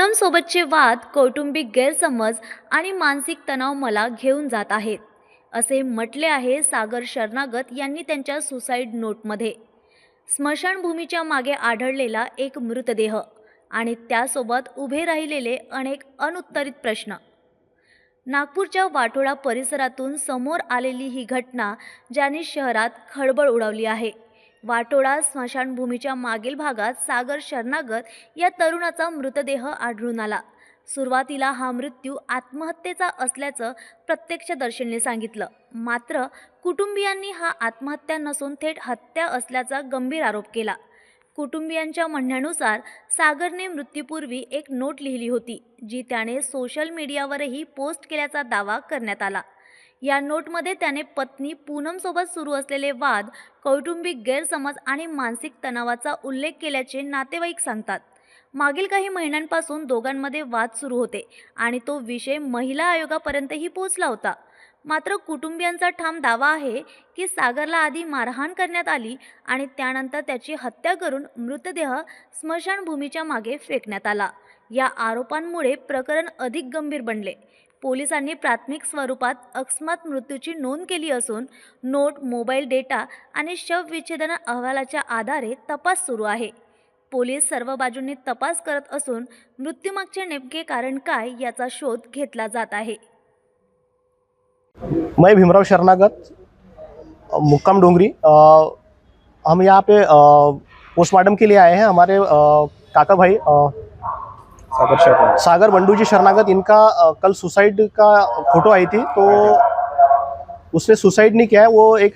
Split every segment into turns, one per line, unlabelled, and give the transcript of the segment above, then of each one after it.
पूनम सोबतचे वाद, कौटुंबिक गैरसमज आणि मानसिक तणाव मला घेऊन जात आहेत, असे म्हटले आहे सागर शरणागत यांनी त्यांच्या सुसाईड नोटमध्ये. स्मशानभूमीच्या मागे आढळलेला एक मृतदेह आणि त्यासोबत उभे राहिलेले अनेक अनुत्तरित प्रश्न. नागपूरच्या वाठोडा परिसरातून समोर आलेली ही घटना ज्याने शहरात खळबळ उडवली आहे. वाठोडा स्मशानभूमीच्या मागील भागात सागर शरणागत या तरुणाचा मृतदेह आढळून आला. सुरुवातीला हा मृत्यू आत्महत्येचा असल्याचं प्रत्यक्षदर्शींनी सांगितलं. मात्र कुटुंबियांनी हा आत्महत्या नसून थेट हत्या असल्याचा गंभीर आरोप केला. कुटुंबियांच्या म्हणण्यानुसार सागरने मृत्यूपूर्वी एक नोट लिहिली होती, जी त्याने सोशल मीडियावरही पोस्ट केल्याचा दावा करण्यात आला. या नोटमध्ये त्याने पत्नी पूनमसोबत सुरू असलेले वाद, कौटुंबिक गैरसमज आणि मानसिक तणावाचा उल्लेख केल्याचे नातेवाईक सांगतात. मागील काही महिन्यांपासून दोघांमध्ये वाद सुरू होते आणि तो विषय महिला आयोगापर्यंतही पोहोचला होता. मात्र कुटुंबियांचा ठाम दावा आहे की सागरला आधी मारहाण करण्यात आली आणि त्यानंतर त्याची हत्या करून मृतदेह स्मशानभूमीच्या मागे फेकण्यात आला. या आरोपांमुळे प्रकरण अधिक गंभीर बनले. पोलिसांनी प्राथमिक स्वरूपात अकस्मात मृत्यूची नोंद केली असून नोट, मोबाईल डेटा आणि शवविच्छेदन अहवालाच्या आधारे तपास सुरू आहे. पोलीस सर्व बाजूंनी तपास करत असून मृत्यूमागचे नेमके कारण काय याचा शोध घेतला जात आहे.
मैं भीमराव शरणागत, मुक्काम डोंगरी। हम यहाँ पे पोस्टमार्टम के लिए आए हैं। हमारे काका भाई सागर बंडू जी शरणागत, इनका कल सुसाइड का फोटो आई थी, तो उसने सुसाइड नहीं किया है, वो एक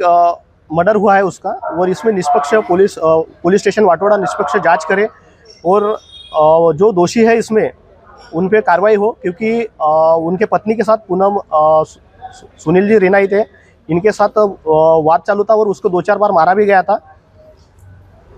मर्डर हुआ है उसका। और इसमें निष्पक्ष पुलिस स्टेशन वाटोड़ा निष्पक्ष जांच करे और जो दोषी है इसमें उन पे कार्रवाई हो, क्योंकि उनके पत्नी के साथ पूनम सुनील जी रेनाई थे, इनके साथ वाद चालू था और उसको 2-4 बार मारा भी गया था।